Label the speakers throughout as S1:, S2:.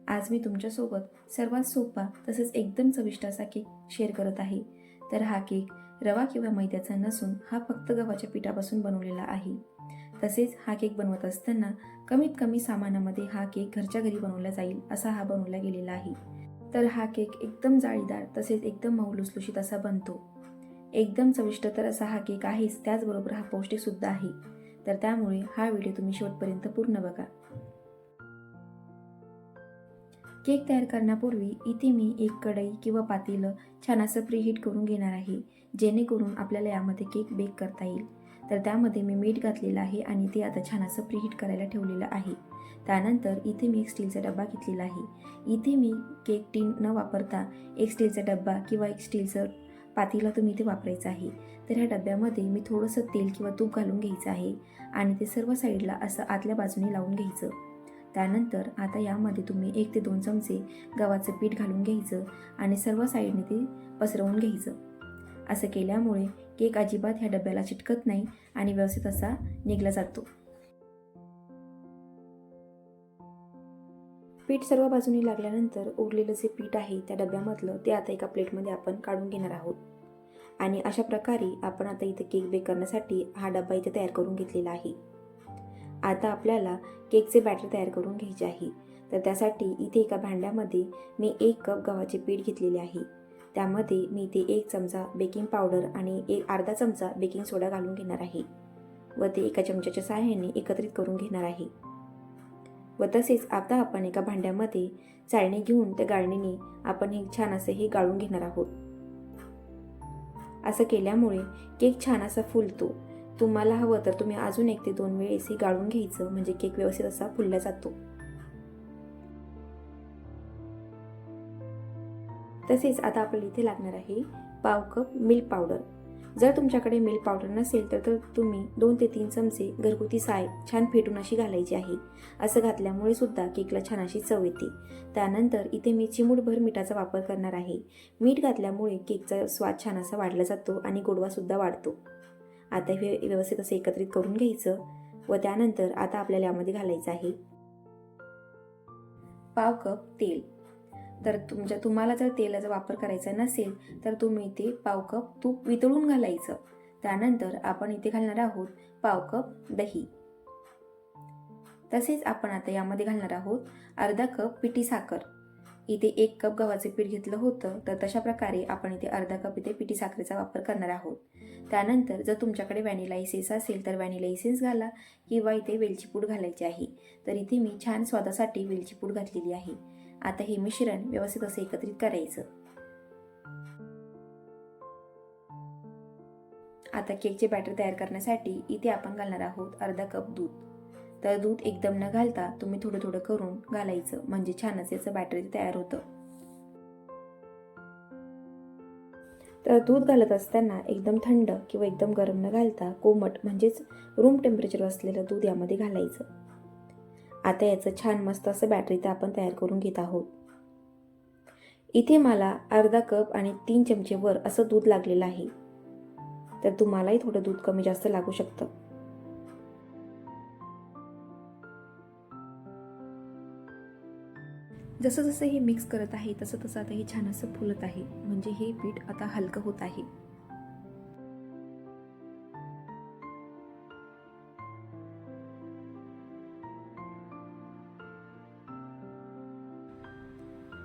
S1: आज मी तुमच्यासोबत सर्वात सोपा तसेच एकदम चविष्ट असा केक शेअर करत आहे. तर हा केक रवा किंवा मैद्याचा नसून हा फक्त गव्हाच्या पिठापासून बनवलेला आहे. तसेच हा केक बनवत असताना कमीत कमी सामानामध्ये हा केक घरच्या घरी बनवला जाईल असा हा बनवला गेलेला आहे. तर हा केक एकदम जाळीदार तसेच एकदम मऊ लुसलुशीत असा बनतो. एकदम चविष्ट तर असा हा केक आहेच, त्याचबरोबर हा पौष्टिक सुद्धा आहे. तर त्यामुळे हा व्हिडिओ तुम्ही शेवटपर्यंत पूर्ण बघा. केक तयार करण्यापूर्वी इथे मी एक कढई किंवा पातेलं छान असं प्रीहीट करून घेणार आहे, जेणेकरून आपल्याला यामध्ये केक बेक करता येईल. तर त्यामध्ये मी मीठ घातलेलं आहे आणि ते आता छान असं प्रीहीट करायला ठेवलेलं आहे. त्यानंतर इथे मी एक स्टीलचा डबा घेतलेला आहे. इथे मी केक टीन न वापरता एक स्टीलचा डब्बा किंवा एक स्टीलचं पातेलं तुम्ही इथे वापरायचं आहे. तर ह्या डब्यामध्ये मी थोडंसं तेल किंवा तूप घालून घ्यायचं आहे आणि ते सर्व साईडला असं आतल्या बाजूने लावून घ्यायचं. त्यानंतर आता यामध्ये तुम्ही 1 ते 2 चमचे गव्हाचं पीठ घालून घ्यायचं आणि सर्व साईडने ते पसरवून घ्यायचं. असं केल्यामुळे केक अजिबात ह्या डब्याला चिटकत नाही आणि व्यवस्थित असा निघला जातो. पीठ सर्व बाजूनी लागल्यानंतर उरलेलं जे पीठ आहे त्या डब्यामधलं ते आता एका प्लेटमध्ये आपण काढून घेणार आहोत. आणि अशा प्रकारे आपण आता इथे केक बेक करण्यासाठी हा डबा इथे तयार करून घेतलेला आहे. आता आपल्याला केकचे बॅटर तयार करून घ्यायचे आहे. तर त्यासाठी इथे एका भांड्यामध्ये मी 1 कप गव्हाचे पीठ घेतलेले आहे. त्यामध्ये मी इथे 1 चमचा बेकिंग पावडर आणि अर्धा चमचा बेकिंग सोडा घालून घेणार आहे व ते एका चमच्याच्या सहाय्याने एकत्रित करून घेणार आहे. व तसेच आता आपण एका भांड्यामध्ये चाळणी घेऊन त्या गाळणीने आपण हे छान असं हे गाळून घेणार आहोत. असं केल्यामुळे केक छान असा फुलतो. तुम्हाला हवं तर तुम्ही अजून 1 ते 2 वेळेस हे गाळून घ्यायचं, म्हणजे केक व्यवस्थित असा फुलला जातो. तसेच आता आपल्याला इथे लागणार आहे पाव कप मिल्क पावडर. जर तुमच्याकडे मिल्क पावडर नसेल तर तुम्ही 2 ते 3 चमचे घरगुती साय छान फेटून अशी घालायची आहे. असं घातल्यामुळे सुद्धा केकला छान अशी चव येते. त्यानंतर इथे मी चिमूटभर मिठाचा वापर करणार आहे. मीठ घातल्यामुळे केकचा स्वाद छान असा वाढला जातो आणि गोडवा सुद्धा वाढतो. आता हे व्यवस्थित असं एकत्रित करून घ्यायचं व त्यानंतर आता आपल्याला यामध्ये घालायचं आहे पाव कप तेल. तर तुम्हाला जर तेलाचा वापर करायचा नसेल तर तुम्ही इथे पाव कप तूप वितळून घालायचं. त्यानंतर आपण इथे घालणार आहोत पाव कप दही. तसेच आपण आता यामध्ये घालणार आहोत अर्धा कप पिठी साखर. इथे 1 कप गव्हाचे पीठ घेतलं होतं, तर तशा प्रकारे आपण इथे अर्धा कप इथे पिठी साखरेचा वापर करणार आहोत. त्यानंतर जर तुमच्याकडे व्हॅनिला इसेन्स असेल तर व्हॅनिला इसेन्स घाला किंवा इथे वेलची पूड घालायची आहे. तर इथे मी छान स्वादासाठी वेलची पूड घातलेली आहे. आता हे मिश्रण व्यवस्थित असं एकत्रित करायचं. आता केकचे बॅटर तयार करण्यासाठी इथे आपण घालणार आहोत अर्धा कप दूध. तर दूध एकदम न घालता तुम्ही थोडं थोडं करून घालायचं, म्हणजे छान असं याचं बॅटर तयार होतं. तर दूध घालत असताना एकदम थंड किंवा एकदम गरम न घालता कोमट म्हणजेच रूम टेम्परेचर असलेलं दूध यामध्ये घालायचं. आता याचं छान मस्त असं बॅटर इथे आपण तयार करून घेत आहोत. इथे मला अर्धा कप आणि 3 चमचे वर असं दूध लागलेलं आहे. तर तुम्हालाही थोडं दूध कमी जास्त लागू शकतं. जसं जसं हे मिक्स करत आहे तसं तसं आता हे छान असं फुलत आहे, म्हणजे हे पीठ आता हलकं होत आहे.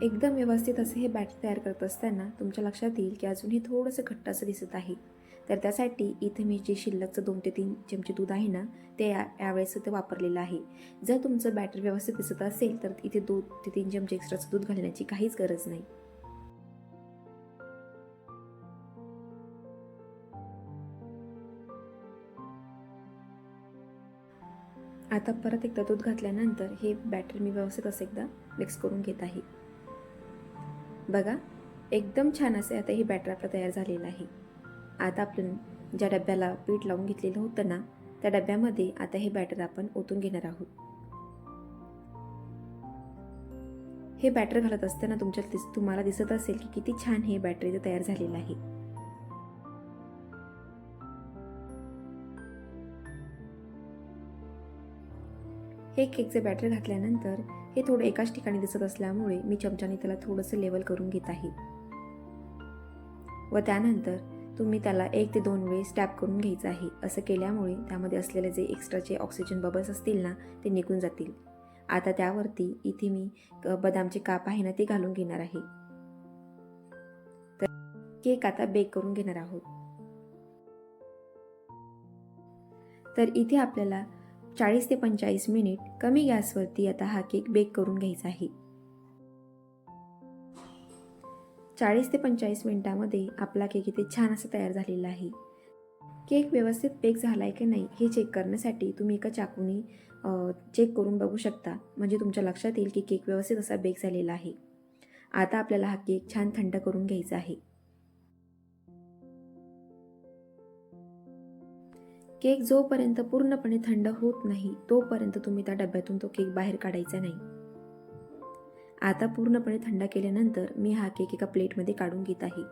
S1: एकदम व्यवस्थित असं हे बॅटर तयार करत असताना तुमच्या लक्षात येईल की अजून हे थोडंसं घट्ट असं दिसत आहे. तर त्यासाठी इथे मी जे शिल्लकचं 2 ते 3 चमचे दूध आहे ना, ते यावेळेस ते वापरलेलं आहे. जर तुमचं बॅटर व्यवस्थित दिसत असेल तर इथे 2 ते 3 चमचे एक्स्ट्राचं दूध घालण्याची काहीच गरज नाही. आता परत एकदा दूध घातल्यानंतर हे बॅटर मी व्यवस्थित असं एकदा मिक्स करून घेत आहे. बघा, एकदम छान असे आता हे बॅटर आपलं तयार झालेलं आहे. आता आपण ज्या डब्याला पीठ लावून घेतलेलं होतं ना, त्या डब्यामध्ये आता हे बॅटर आपण ओतून घेणार आहोत. हे बॅटर घालत असताना तुम्हाला दिसत असेल की किती छान हे बॅटर इथे तयार झालेलं आहे. हे केकचे बॅटर घातल्यानंतर हे थोडं एकाच ठिकाणी दिसत असल्यामुळे मी चमच्याने त्याला थोडंसं लेवल करून घेत आहे व त्यानंतर तुम्ही त्याला 1 ते 2 वेळेस टॅप करून घ्यायचं आहे. असं केल्यामुळे त्यामध्ये असलेले जे एक्स्ट्राचे ऑक्सिजन बबल्स असतील ना ते निघून जातील. आता त्यावरती इथे मी बदामचे काप आहे ना ते घालून घेणार आहे. तर केक आता बेक करून घेणार आहोत. तर इथे आपल्याला 40 ते 45 मिनिट कमी गॅसवरती आता हा केक बेक करून घ्यायचा आहे. 40 ते 45 मिनिटामध्ये आपला केक इथे छान असा तयार झालेला आहे. केक व्यवस्थित बेक झाला आहे की नाही हे चेक करण्यासाठी तुम्ही एका चाकूने चेक करून बघू शकता. म्हणजे तुमच्या लक्षात येईल की केक व्यवस्थित असा बेक झालेला आहे. आता आपल्याला हा केक छान थंड करून घ्यायचा आहे. केक जोपर्यंत पूर्णपणे थंड होत नाही तोपर्यंत तुम्ही त्या डब्यातून तो केक बाहेर काढायचा नाही. आता पूर्णपणे थंड केल्यानंतर मी हा केक एका प्लेटमध्ये काढून घेत आहे.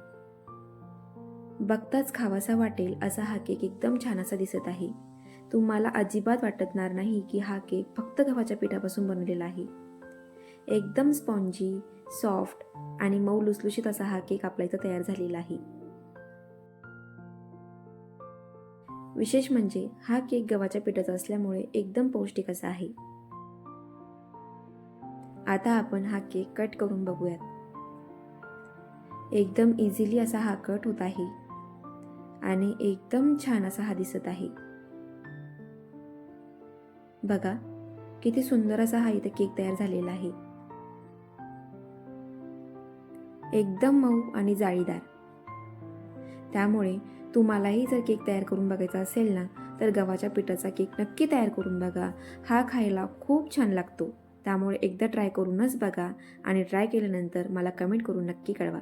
S1: बघताच खावासा वाटेल असा हा केक एकदम छान असा दिसत आहे. तुम्हाला अजिबात वाटणार नाही की हा केक फक्त गव्हाच्या पिठापासून बनवलेला आहे. एकदम स्पॉन्जी, सॉफ्ट आणि मऊ लुसलुशीत असा हा केक आपल्या इथं तयार झालेला आहे. विशेष म्हणजे हा केक गव्हाच्या पिठाचा असल्यामुळे एकदम पौष्टिक असा आहे. आता आपण हा केक कट करून बघूयात. एकदम इझिली असा हा कट होत आहे आणि एकदम छान असा हा दिसत आहे. बघा किती सुंदर असा हा इथे केक तयार झालेला आहे. एकदम मऊ आणि जाळीदार. त्यामुळे तुम्हालाही जर केक तयार करून बघायचा असेल ना तर गव्हाच्या पिठाचा केक नक्की तयार करून बघा. हा खायला खूप छान लागतो. त्यामुळे एकदा ट्राय करूनच बघा आणि ट्राय केल्यानंतर मला कमेंट करून नक्की कळवा.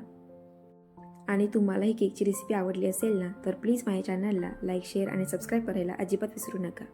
S1: आणि तुम्हाला ही केकची रेसिपी आवडली असेल ना तर प्लीज माझ्या चॅनलला लाईक, शेअर आणि सबस्क्राईब करायला अजिबात विसरू नका.